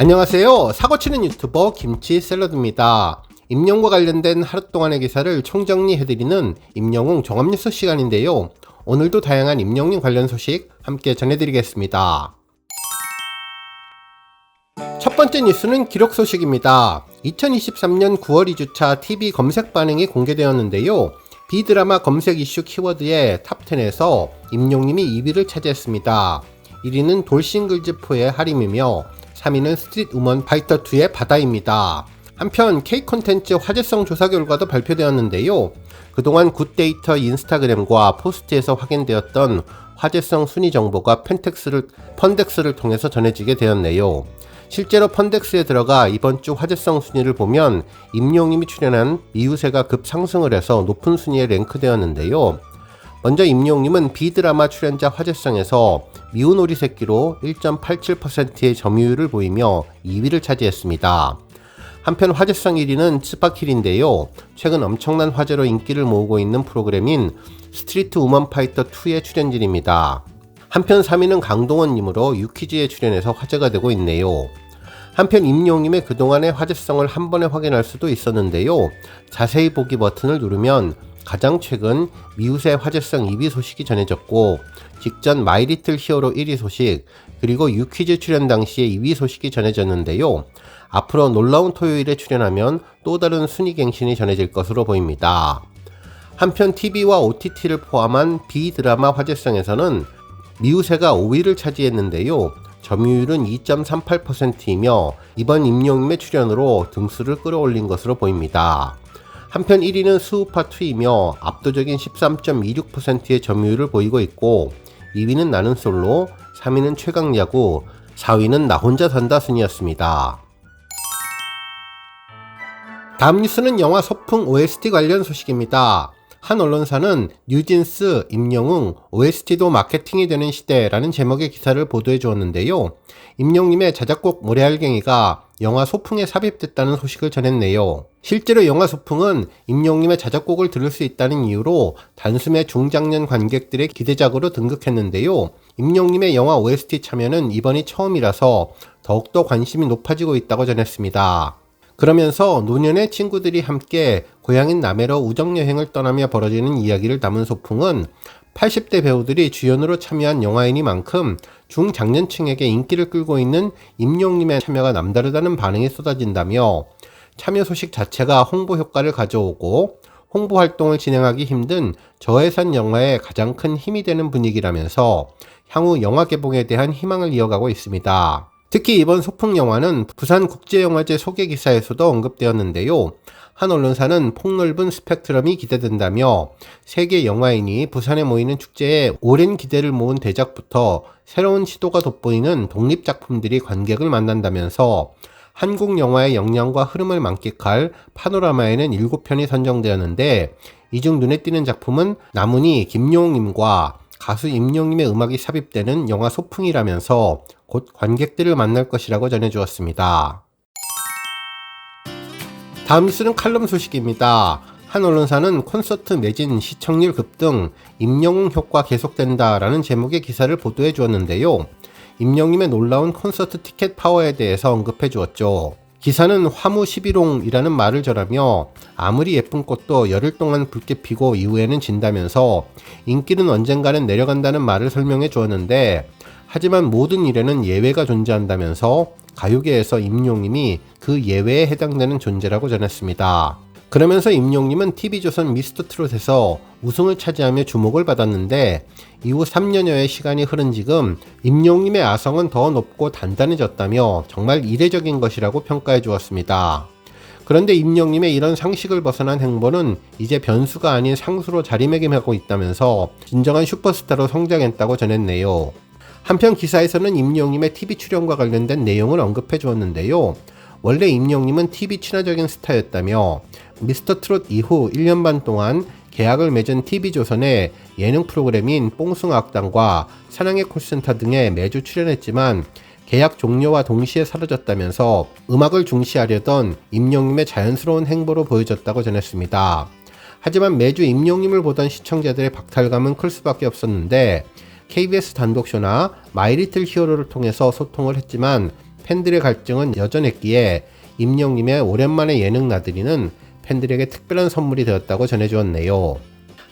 안녕하세요. 사고치는 유튜버 김치샐러드입니다. 임영웅과 관련된 하루 동안의 기사를 총정리해드리는 임영웅 종합뉴스 시간인데요. 오늘도 다양한 임영웅 관련 소식 함께 전해드리겠습니다. 첫 번째 뉴스는 기록 소식입니다. 2023년 9월 2주차 TV 검색 반응이 공개되었는데요. B드라마 검색 이슈 키워드의 탑10에서 임영웅님이 2위를 차지했습니다. 1위는 돌싱글즈4의 하림이며 3위는 스트릿 우먼 파이터 2의 바다입니다. 한편 K콘텐츠 화제성 조사 결과도 발표되었는데요. 그동안 굿데이터 인스타그램과 포스트에서 확인되었던 화제성 순위 정보가 펀덱스를 통해서 전해지게 되었네요. 실제로 펀덱스에 들어가 이번 주 화제성 순위를 보면 임영웅님이 출연한 미우새가 급상승을 해서 높은 순위에 랭크되었는데요. 먼저 임영웅님은 B드라마 출연자 화제성에서 미운 오리 새끼로 1.87%의 점유율을 보이며 2위를 차지했습니다. 한편 화제성 1위는 츠바킬인데요. 최근 엄청난 화제로 인기를 모으고 있는 프로그램인 스트리트 우먼 파이터 2의 출연진입니다. 한편 3위는 강동원님으로 유퀴즈에 출연해서 화제가 되고 있네요. 한편 임영웅님의 그동안의 화제성을 한 번에 확인할 수도 있었는데요. 자세히 보기 버튼을 누르면 가장 최근 미우새 화제성 2위 소식이 전해졌고, 직전 마이리틀 히어로 1위 소식, 그리고 유퀴즈 출연 당시의 2위 소식이 전해졌는데요. 앞으로 놀라운 토요일에 출연하면 또 다른 순위 갱신이 전해질 것으로 보입니다. 한편 TV와 OTT를 포함한 B드라마 화제성에서는 미우새가 5위를 차지했는데요. 점유율은 2.38%이며 이번 임영웅님의 출연으로 등수를 끌어올린 것으로 보입니다. 한편 1위는 수우파2이며 압도적인 13.26%의 점유율을 보이고 있고, 2위는 나는 솔로, 3위는 최강야구, 4위는 나 혼자 산다 순이었습니다. 다음 뉴스는 영화 소풍 OST 관련 소식입니다. 한 언론사는 뉴진스, 임영웅, OST도 마케팅이 되는 시대라는 제목의 기사를 보도해 주었는데요. 임영웅님의 자작곡 모래알갱이가 영화 소풍에 삽입됐다는 소식을 전했네요. 실제로 영화 소풍은 임영웅님의 자작곡을 들을 수 있다는 이유로 단숨에 중장년 관객들의 기대작으로 등극했는데요. 임영웅님의 영화 OST 참여는 이번이 처음이라서 더욱더 관심이 높아지고 있다고 전했습니다. 그러면서 노년의 친구들이 함께 고향인 남해로 우정여행을 떠나며 벌어지는 이야기를 담은 소풍은 80대 배우들이 주연으로 참여한 영화이니만큼 중장년층에게 인기를 끌고 있는 임영웅님의 참여가 남다르다는 반응이 쏟아진다며, 참여 소식 자체가 홍보 효과를 가져오고 홍보 활동을 진행하기 힘든 저예산 영화에 가장 큰 힘이 되는 분위기라면서 향후 영화 개봉에 대한 희망을 이어가고 있습니다. 특히 이번 소풍 영화는 부산국제영화제 소개 기사에서도 언급되었는데요. 한 언론사는 폭넓은 스펙트럼이 기대된다며 세계 영화인이 부산에 모이는 축제에 오랜 기대를 모은 대작부터 새로운 시도가 돋보이는 독립작품들이 관객을 만난다면서 한국 영화의 역량과 흐름을 만끽할 파노라마에는 7편이 선정되었는데, 이 중 눈에 띄는 작품은 나문희 김용웅님과 가수 임영웅님의 음악이 삽입되는 영화 소풍이라면서 곧 관객들을 만날 것이라고 전해주었습니다. 다음 뉴스는 칼럼 소식입니다. 한 언론사는 콘서트 매진, 시청률 급등, 임영웅 효과 계속된다 라는 제목의 기사를 보도해 주었는데요. 임영웅님의 놀라운 콘서트 티켓 파워에 대해서 언급해 주었죠. 기사는 화무 11홍이라는 말을 전하며 아무리 예쁜 꽃도 열흘 동안 붉게 피고 이후에는 진다면서 인기는 언젠가는 내려간다는 말을 설명해 주었는데, 하지만 모든 일에는 예외가 존재한다면서 가요계에서 임영웅님이 그 예외에 해당되는 존재라고 전했습니다. 그러면서 임영웅님은 TV조선 미스터트롯에서 우승을 차지하며 주목을 받았는데, 이후 3년여의 시간이 흐른 지금 임영웅님의 아성은 더 높고 단단해졌다며 정말 이례적인 것이라고 평가해 주었습니다. 그런데 임영웅님의 이런 상식을 벗어난 행보는 이제 변수가 아닌 상수로 자리매김하고 있다면서 진정한 슈퍼스타로 성장했다고 전했네요. 한편 기사에서는 임영웅님의 TV 출연과 관련된 내용을 언급해 주었는데요. 원래 임영웅님은 TV 친화적인 스타였다며 미스터트롯 이후 1년 반 동안 계약을 맺은 TV조선의 예능 프로그램인 뽕숭아학당과 사랑의 콜센터 등에 매주 출연했지만 계약 종료와 동시에 사라졌다면서 음악을 중시하려던 임영웅님의 자연스러운 행보로 보여졌다고 전했습니다. 하지만 매주 임영웅님을 보던 시청자들의 박탈감은 클 수밖에 없었는데 KBS 단독쇼나 마이리틀 히어로를 통해서 소통을 했지만 팬들의 갈증은 여전했기에 임영님의 오랜만에 예능 나들이는 팬들에게 특별한 선물이 되었다고 전해주었네요.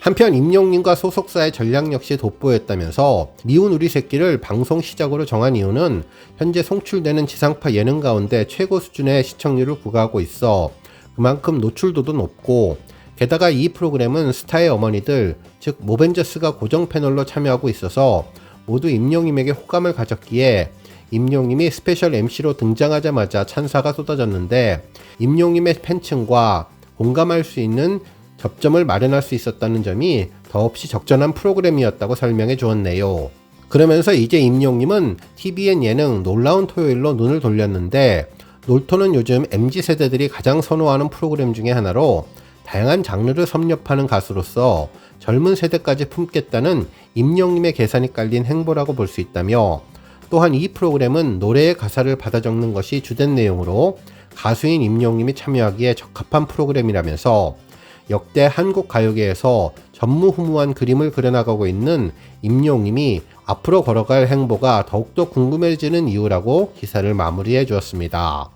한편 임영님과 소속사의 전략 역시 돋보였다면서 미운 우리 새끼를 방송 시작으로 정한 이유는 현재 송출되는 지상파 예능 가운데 최고 수준의 시청률을 구가하고 있어 그만큼 노출도도 높고, 게다가 이 프로그램은 스타의 어머니들, 즉 모벤져스가 고정 패널로 참여하고 있어서 모두 임영님에게 호감을 가졌기에 임영님이 스페셜 MC로 등장하자마자 찬사가 쏟아졌는데, 임영님의 팬층과 공감할 수 있는 접점을 마련할 수 있었다는 점이 더없이 적절한 프로그램이었다고 설명해 주었네요. 그러면서 이제 임영님은 TVN 예능 놀라운 토요일로 눈을 돌렸는데, 놀토는 요즘 MZ세대들이 가장 선호하는 프로그램 중에 하나로 다양한 장르를 섭렵하는 가수로서 젊은 세대까지 품겠다는 임영님의 계산이 깔린 행보라고 볼 수 있다며, 또한 이 프로그램은 노래의 가사를 받아 적는 것이 주된 내용으로 가수인 임영님이 참여하기에 적합한 프로그램이라면서 역대 한국 가요계에서 전무후무한 그림을 그려나가고 있는 임영님이 앞으로 걸어갈 행보가 더욱더 궁금해지는 이유라고 기사를 마무리해 주었습니다.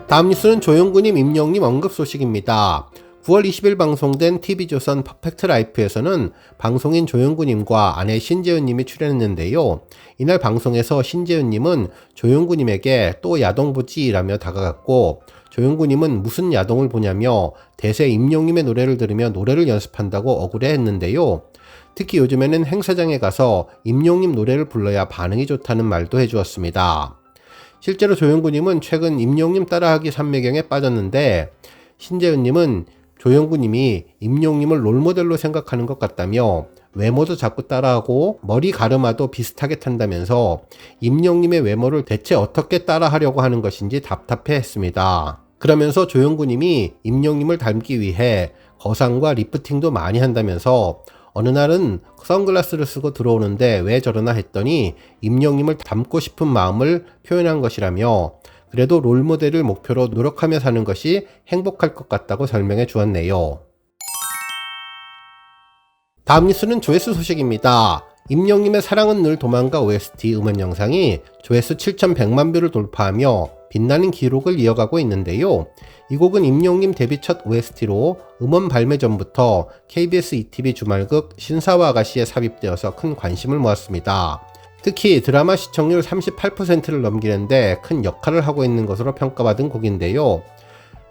다음 뉴스는 조용구님, 임영님 언급 소식입니다. 9월 20일 방송된 TV조선 퍼펙트 라이프에서는 방송인 조용구님과 아내 신재윤님이 출연했는데요. 이날 방송에서 신재윤님은 조용구님에게 또 야동 보지? 라며 다가갔고, 조용구님은 무슨 야동을 보냐며 대세 임영님의 노래를 들으며 노래를 연습한다고 억울해했는데요. 특히 요즘에는 행사장에 가서 임영님 노래를 불러야 반응이 좋다는 말도 해주었습니다. 실제로 조용구님은 최근 임영님 따라하기 산매경에 빠졌는데, 신재윤님은 조용구님이 임영님을 롤모델로 생각하는 것 같다며 외모도 자꾸 따라하고 머리 가르마도 비슷하게 탄다면서 임영님의 외모를 대체 어떻게 따라하려고 하는 것인지 답답해했습니다. 그러면서 조용구님이 임영님을 닮기 위해 거상과 리프팅도 많이 한다면서 어느 날은 선글라스를 쓰고 들어오는데 왜 저러나 했더니 임영님을 닮고 싶은 마음을 표현한 것이라며, 그래도 롤모델을 목표로 노력하며 사는 것이 행복할 것 같다고 설명해 주었네요. 다음 뉴스는 조회수 소식입니다. 임영님의 사랑은 늘 도망가 OST 음원 영상이 조회수 7,100만 뷰를 돌파하며 빛나는 기록을 이어가고 있는데요. 이 곡은 임영님 데뷔 첫 OST로 음원 발매 전부터 KBS ETV 주말극 신사와 아가씨에 삽입되어서 큰 관심을 모았습니다. 특히 드라마 시청률 38%를 넘기는데 큰 역할을 하고 있는 것으로 평가받은 곡인데요.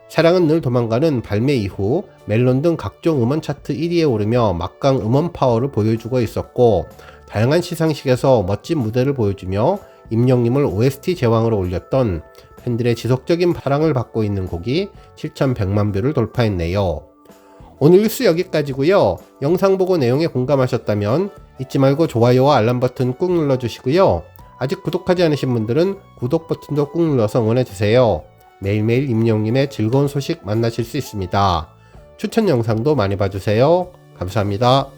사랑은 늘 도망가는 발매 이후 멜론 등 각종 음원 차트 1위에 오르며 막강 음원 파워를 보여주고 있었고, 다양한 시상식에서 멋진 무대를 보여주며 임영님을 OST 제왕으로 올렸던 팬들의 지속적인 사랑을 받고 있는 곡이 7,100만 뷰를 돌파했네요. 오늘 뉴스 여기까지고요. 영상 보고 내용에 공감하셨다면 잊지 말고 좋아요와 알람 버튼 꾹 눌러주시고요. 아직 구독하지 않으신 분들은 구독 버튼도 꾹 눌러서 응원해주세요. 매일매일 임영님의 즐거운 소식 만나실 수 있습니다. 추천 영상도 많이 봐주세요. 감사합니다.